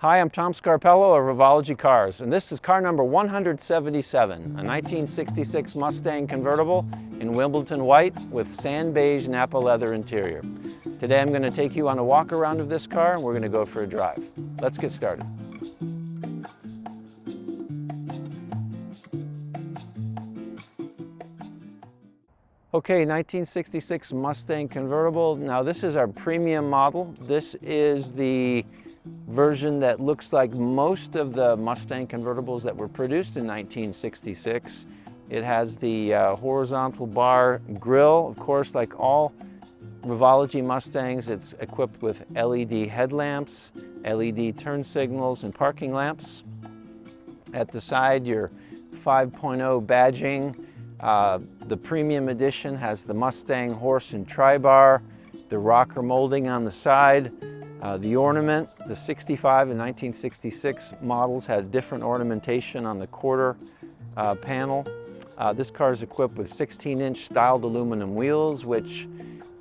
Hi, I'm Tom Scarpello of Revology Cars, and this is car number 177, a 1966 Mustang Convertible in Wimbledon White with Sand Beige Nappa leather interior. Today I'm going to take you on a walk around of this car and we're going to go for a drive. Let's get started. Okay, 1966 Mustang Convertible. Now this is our premium model. This is the version that looks like most of the Mustang convertibles that were produced in 1966. It has the horizontal bar grille. Of course, like all Revology Mustangs, it's equipped with LED headlamps, LED turn signals, and parking lamps. At the side, your 5.0 badging. The premium edition has the Mustang horse and tri-bar, the rocker molding on the side. The ornament, the 65 and 1966 models had different ornamentation on the quarter panel. This car is equipped with 16-inch styled aluminum wheels, which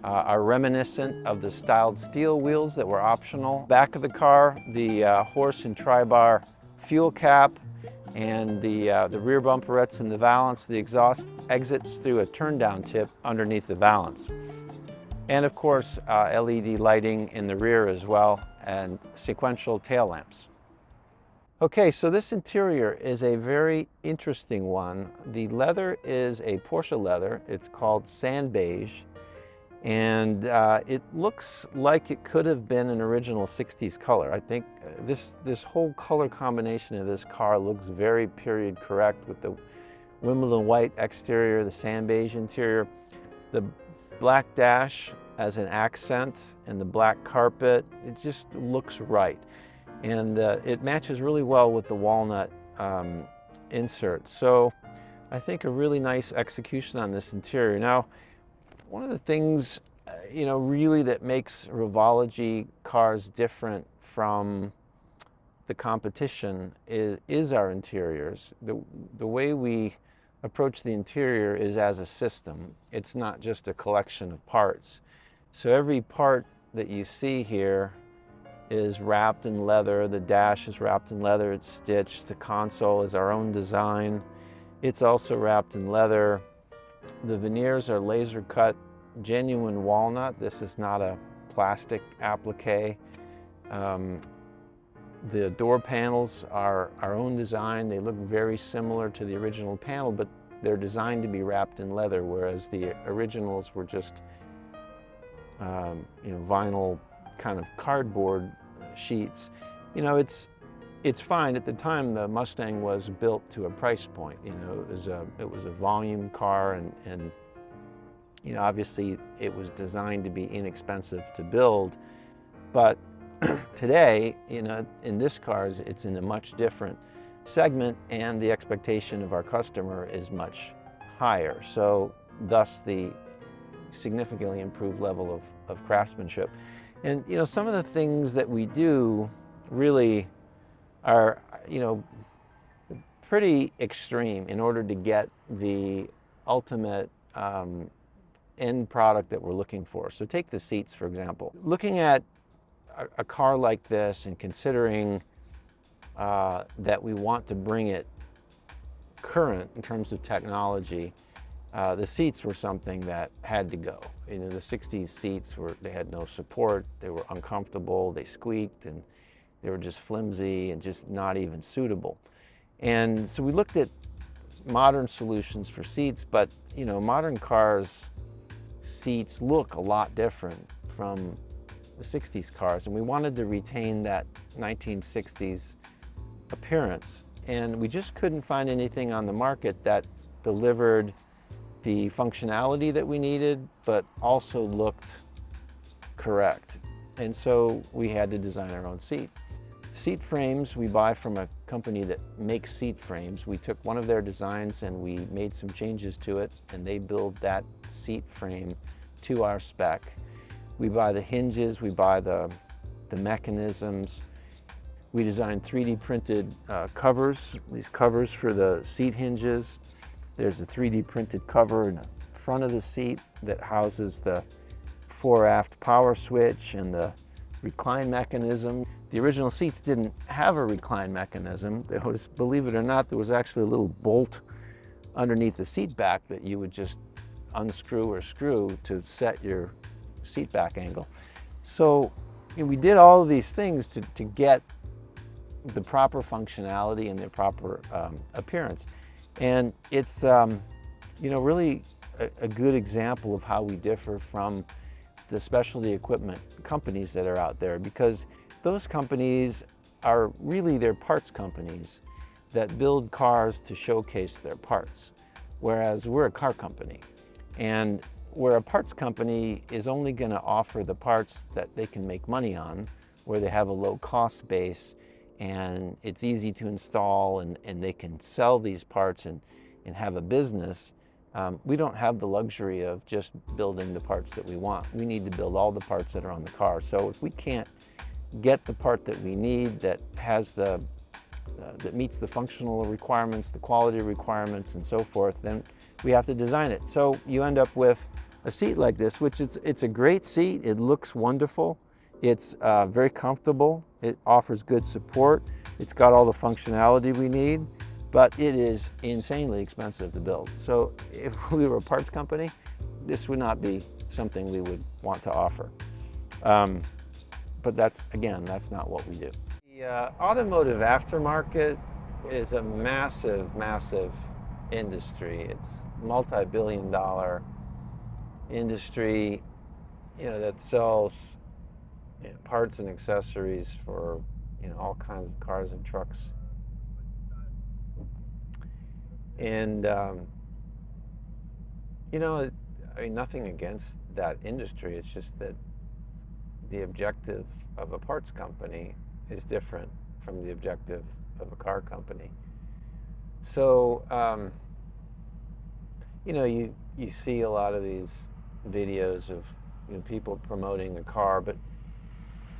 are reminiscent of the styled steel wheels that were optional. Back of the car, the horse and tri-bar fuel cap, and the rear bumperettes and the valance. The exhaust exits through a turn-down tip underneath the valance. And of course, LED lighting in the rear as well, and sequential tail lamps. Okay, so this interior is a very interesting one. The leather is a Porsche leather. It's called Sand Beige, and it looks like it could have been an original 60s color. I think this whole color combination of this car looks very period correct, with the Wimbledon White exterior, the Sand Beige interior, the black dash as an accent, and the black carpet. It just looks right. And it matches really well with the walnut insert. So I think a really nice execution on this interior. Now, one of the things, really that makes Revology cars different from the competition is our interiors. The way we approach the interior is as a system. It's not just a collection of parts. So every part that you see here is wrapped in leather. The dash is wrapped in leather, it's stitched. The console is our own design. It's also wrapped in leather. The veneers are laser cut, genuine walnut. This is not a plastic applique. The door panels are our own design. They look very similar to the original panel, but they're designed to be wrapped in leather, whereas the originals were just vinyl kind of cardboard sheets. It's fine. At the time, the Mustang was built to a price point. It was a volume car, and obviously it was designed to be inexpensive to build. But today, in this car, it's in a much different segment, and the expectation of our customer is much higher. So thus the significantly improved level of craftsmanship. And some of the things that we do really are pretty extreme in order to get the ultimate end product that we're looking for. So take the seats, for example. Looking at a car like this and considering that we want to bring it current in terms of technology, the seats were something that had to go. The 60s seats they had no support, they were uncomfortable, they squeaked, and they were just flimsy and just not even suitable. And so we looked at modern solutions for seats, but modern cars' seats look a lot different from the 60s cars, and we wanted to retain that 1960s appearance. And we just couldn't find anything on the market that delivered the functionality that we needed, but also looked correct. And so we had to design our own seat. Seat frames we buy from a company that makes seat frames. We took one of their designs and we made some changes to it, and they build that seat frame to our spec. We buy the hinges, we buy the mechanisms. We designed 3D printed covers, these covers for the seat hinges. There's a 3D printed cover in the front of the seat that houses the fore-aft power switch and the recline mechanism. The original seats didn't have a recline mechanism. There was, believe it or not, there was actually a little bolt underneath the seat back that you would just unscrew or screw to set your seat back angle. So we did all of these things to get the proper functionality and the proper appearance. And it's really a good example of how we differ from the specialty equipment companies that are out there, because those companies are really, they're parts companies that build cars to showcase their parts, whereas we're a car company. And where a parts company is only going to offer the parts that they can make money on, where they have a low cost base and it's easy to install and they can sell these parts and have a business. We don't have the luxury of just building the parts that we want. We need to build all the parts that are on the car. So if we can't get the part that we need that has that meets the functional requirements, the quality requirements, and so forth, then we have to design it. So you end up with a seat like this, which it's a great seat. It looks wonderful. It's very comfortable. It offers good support. It's got all the functionality we need, but it is insanely expensive to build. So if we were a parts company, this would not be something we would want to offer. But that's not what we do. The automotive aftermarket is a massive, massive industry. It's a multi-billion-dollar industry, that sells parts and accessories for all kinds of cars and trucks. And nothing against that industry. It's just that the objective of a parts company is different from the objective of a car company. So you see a lot of these videos of people promoting a car, but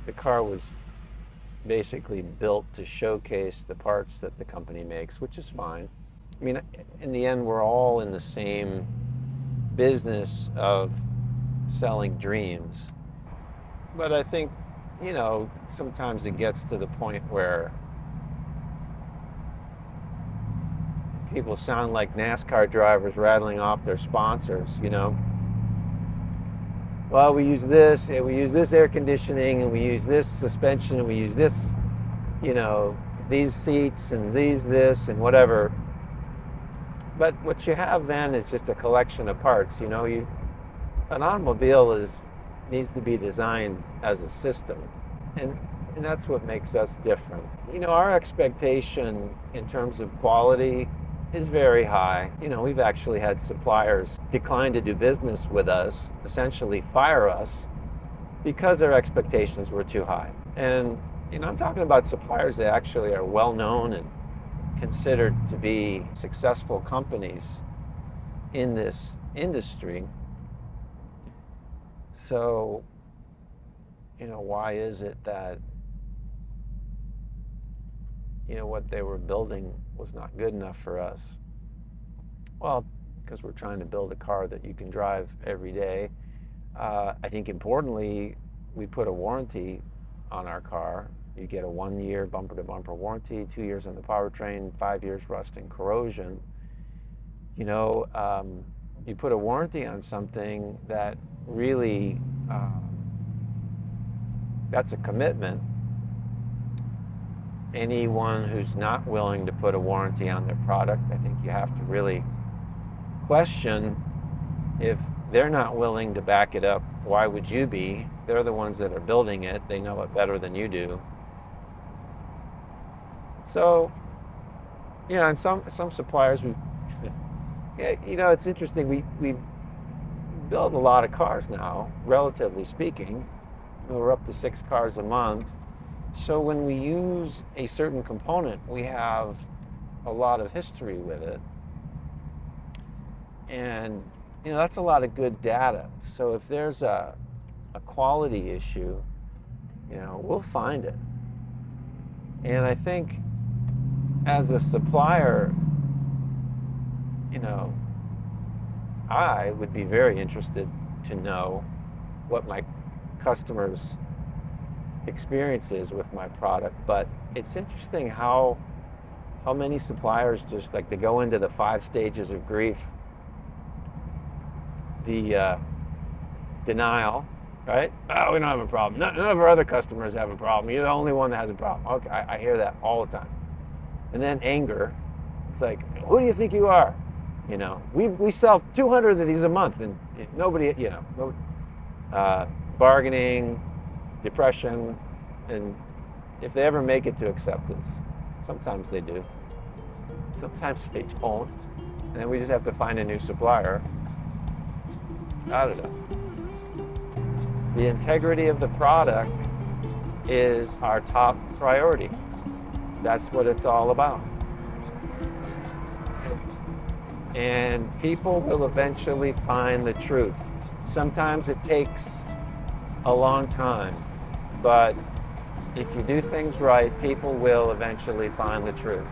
the car was basically built to showcase the parts that the company makes, which is fine. I mean, in the end, we're all in the same business of selling dreams. But I think, sometimes it gets to the point where people sound like NASCAR drivers rattling off their sponsors, Well, we use this, and we use this air conditioning, and we use this suspension, and we use this, these seats, and this, and whatever. But what you have then is just a collection of parts. An automobile needs to be designed as a system, and that's what makes us different. Our expectation in terms of quality is very high. We've actually had suppliers decline to do business with us, essentially fire us, because their expectations were too high. And I'm talking about suppliers that actually are well known and considered to be successful companies in this industry. So, why is it that what they were building was not good enough for us? Well, because we're trying to build a car that you can drive every day. I think importantly, we put a warranty on our car. You get a 1-year bumper-to-bumper warranty, 2 years on the powertrain, 5 years rust and corrosion. You put a warranty on something that really, that's a commitment. Anyone who's not willing to put a warranty on their product, I think you have to really question, if they're not willing to back it up, why would you be? They're the ones that are building it. They know it better than you do. So, and some suppliers, it's interesting. We build a lot of cars now, relatively speaking. We're up to 6 cars a month. So when we use a certain component, we have a lot of history with it. And, that's a lot of good data. So if there's a quality issue, we'll find it. And I think as a supplier, I would be very interested to know what my customers experiences with my product, but it's interesting how many suppliers just like to go into the 5 stages of grief. The denial, right? Oh, we don't have a problem. None of our other customers have a problem. You're the only one that has a problem. Okay, I hear that all the time. And then anger. It's like, who do you think you are? You know, we sell 200 of these a month, and nobody, you know, nobody, bargaining, depression, and if they ever make it to acceptance, sometimes they do. Sometimes they don't, and then we just have to find a new supplier. I don't know. The integrity of the product is our top priority. That's what it's all about. And people will eventually find the truth. Sometimes it takes a long time, but if you do things right, people will eventually find the truth.